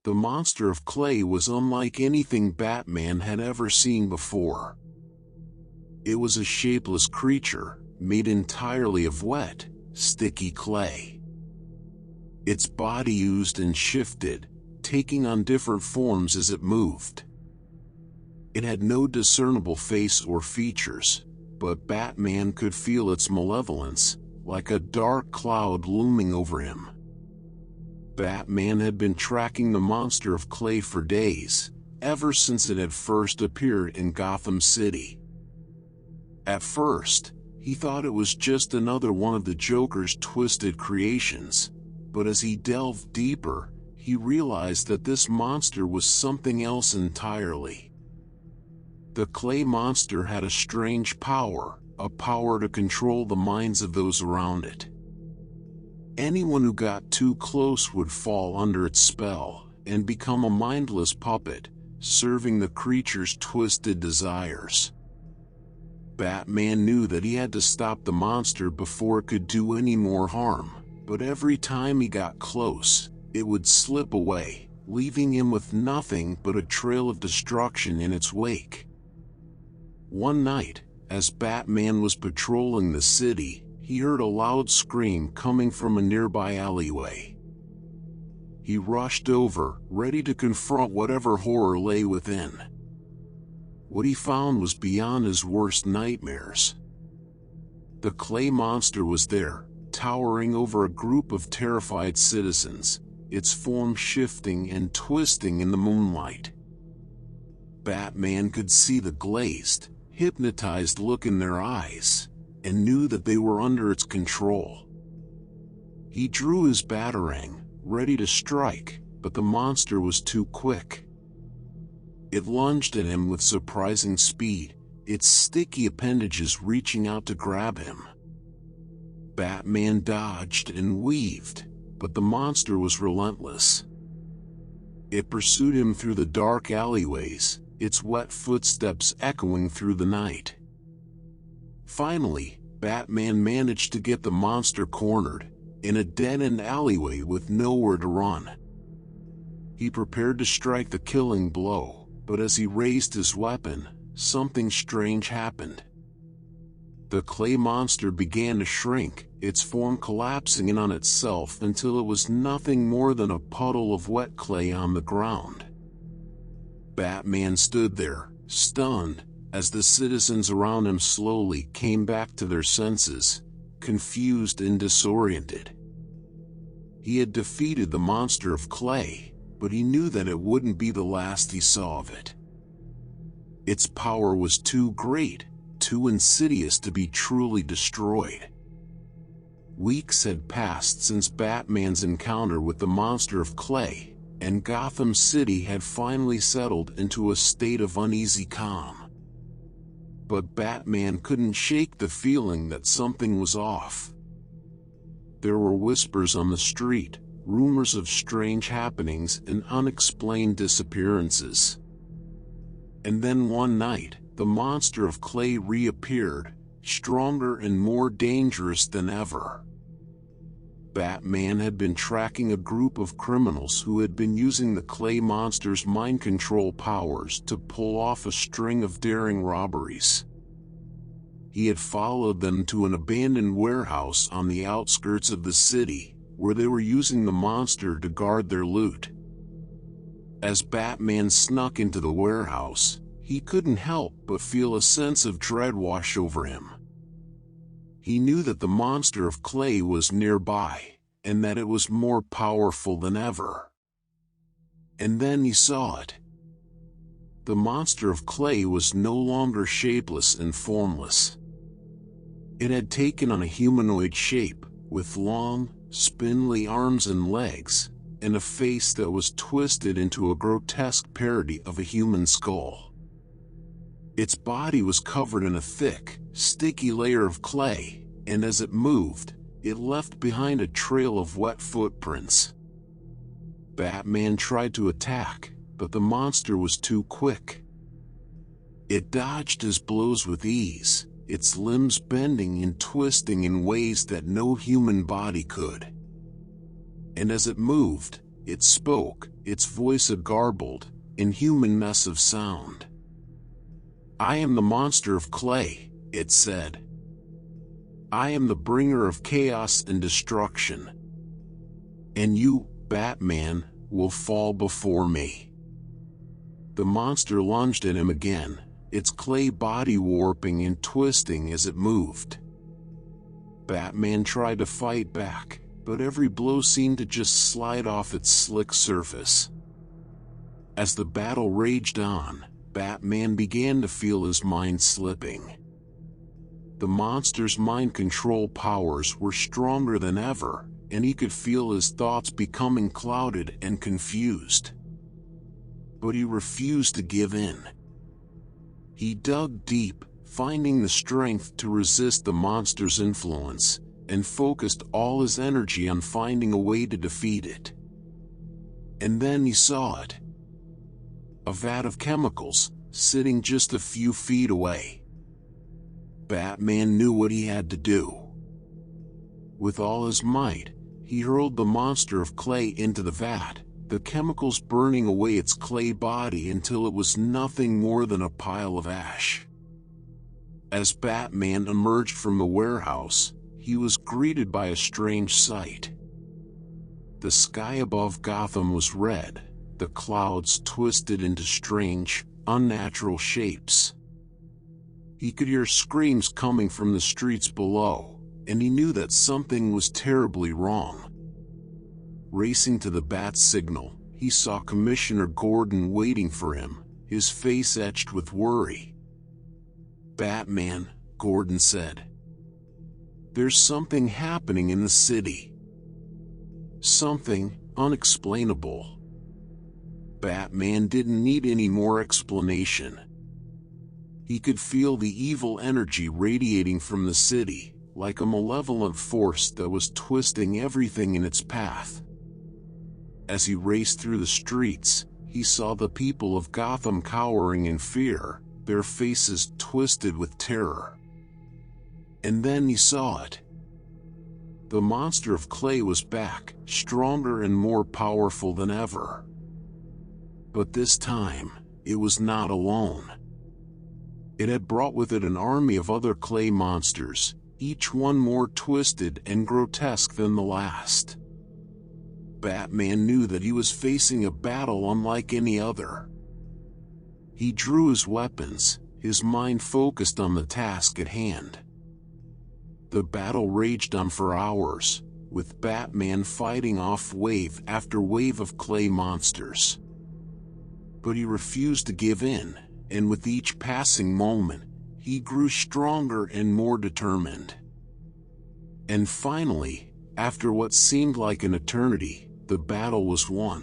The monster of clay was unlike anything Batman had ever seen before. It was a shapeless creature, made entirely of wet, sticky clay. Its body oozed and shifted, taking on different forms as it moved. It had no discernible face or features, but Batman could feel its malevolence, like a dark cloud looming over him. Batman had been tracking the monster of clay for days, ever since it had first appeared in Gotham City. At first, he thought it was just another one of the Joker's twisted creations, but as he delved deeper, he realized that this monster was something else entirely. The clay monster had a strange power, a power to control the minds of those around it. Anyone who got too close would fall under its spell and become a mindless puppet, serving the creature's twisted desires. Batman knew that he had to stop the monster before it could do any more harm, but every time he got close, it would slip away, leaving him with nothing but a trail of destruction in its wake. One night, as Batman was patrolling the city, he heard a loud scream coming from a nearby alleyway. He rushed over, ready to confront whatever horror lay within. What he found was beyond his worst nightmares. The clay monster was there, towering over a group of terrified citizens, its form shifting and twisting in the moonlight. Batman could see the glazed, hypnotized look in their eyes, and knew that they were under its control. He drew his batarang, ready to strike, but the monster was too quick. It lunged at him with surprising speed, its sticky appendages reaching out to grab him. Batman dodged and weaved, but the monster was relentless. It pursued him through the dark alleyways, its wet footsteps echoing through the night. Finally, Batman managed to get the monster cornered, in a dead-end alleyway with nowhere to run. He prepared to strike the killing blow, but as he raised his weapon, something strange happened. The clay monster began to shrink, its form collapsing in on itself until it was nothing more than a puddle of wet clay on the ground. Batman stood there, stunned, as the citizens around him slowly came back to their senses, confused and disoriented. He had defeated the monster of clay, but he knew that it wouldn't be the last he saw of it. Its power was too great, too insidious to be truly destroyed. Weeks had passed since Batman's encounter with the monster of clay, and Gotham City had finally settled into a state of uneasy calm. But Batman couldn't shake the feeling that something was off. There were whispers on the street, rumors of strange happenings and unexplained disappearances. And then one night, the monster of clay reappeared, stronger and more dangerous than ever. Batman had been tracking a group of criminals who had been using the clay monster's mind control powers to pull off a string of daring robberies. He had followed them to an abandoned warehouse on the outskirts of the city, where they were using the monster to guard their loot. As Batman snuck into the warehouse, he couldn't help but feel a sense of dread wash over him. He knew that the monster of clay was nearby, and that it was more powerful than ever. And then he saw it. The monster of clay was no longer shapeless and formless. It had taken on a humanoid shape, with long, spindly arms and legs, and a face that was twisted into a grotesque parody of a human skull. Its body was covered in a thick, sticky layer of clay, and as it moved, it left behind a trail of wet footprints. Batman tried to attack, but the monster was too quick. It dodged his blows with ease, its limbs bending and twisting in ways that no human body could. And as it moved, it spoke, its voice a garbled, inhuman mess of sound. "I am the monster of clay," it said. "I am the bringer of chaos and destruction. And you, Batman, will fall before me." The monster lunged at him again, its clay body warping and twisting as it moved. Batman tried to fight back, but every blow seemed to just slide off its slick surface. As the battle raged on, Batman began to feel his mind slipping. The monster's mind control powers were stronger than ever, and he could feel his thoughts becoming clouded and confused. But he refused to give in. He dug deep, finding the strength to resist the monster's influence, and focused all his energy on finding a way to defeat it. And then he saw it. A vat of chemicals, sitting just a few feet away. Batman knew what he had to do. With all his might, he hurled the monster of clay into the vat, the chemicals burning away its clay body until it was nothing more than a pile of ash. As Batman emerged from the warehouse, he was greeted by a strange sight. The sky above Gotham was red, the clouds twisted into strange, unnatural shapes. He could hear screams coming from the streets below, and he knew that something was terribly wrong. Racing to the Bat's signal, he saw Commissioner Gordon waiting for him, his face etched with worry. "Batman," Gordon said. "There's something happening in the city. Something unexplainable." Batman didn't need any more explanation. He could feel the evil energy radiating from the city, like a malevolent force that was twisting everything in its path. As he raced through the streets, he saw the people of Gotham cowering in fear, their faces twisted with terror. And then he saw it. The monster of clay was back, stronger and more powerful than ever. But this time, it was not alone. It had brought with it an army of other clay monsters, each one more twisted and grotesque than the last. Batman knew that he was facing a battle unlike any other. He drew his weapons, his mind focused on the task at hand. The battle raged on for hours, with Batman fighting off wave after wave of clay monsters. But he refused to give in, and with each passing moment, he grew stronger and more determined. And finally, after what seemed like an eternity, the battle was won.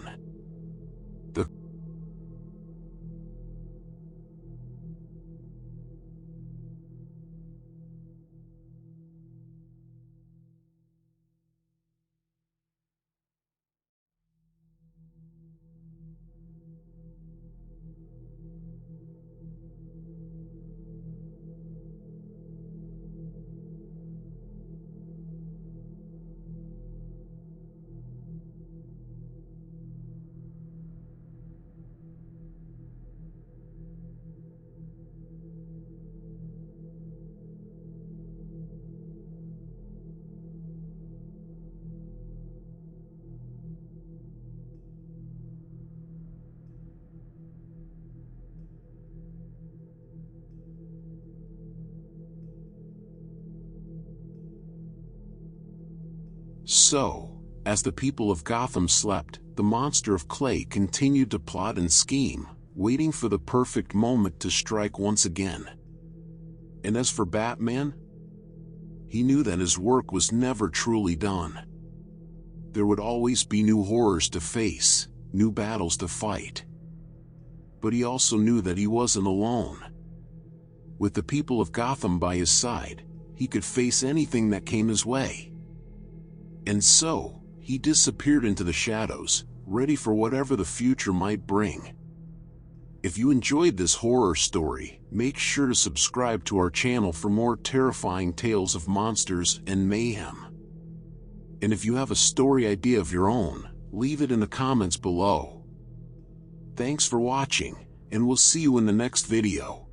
So, as the people of Gotham slept, the monster of clay continued to plot and scheme, waiting for the perfect moment to strike once again. And as for Batman, he knew that his work was never truly done. There would always be new horrors to face, new battles to fight. But he also knew that he wasn't alone. With the people of Gotham by his side, he could face anything that came his way. And so, he disappeared into the shadows, ready for whatever the future might bring. If you enjoyed this horror story, make sure to subscribe to our channel for more terrifying tales of monsters and mayhem. And if you have a story idea of your own, leave it in the comments below. Thanks for watching, and we'll see you in the next video.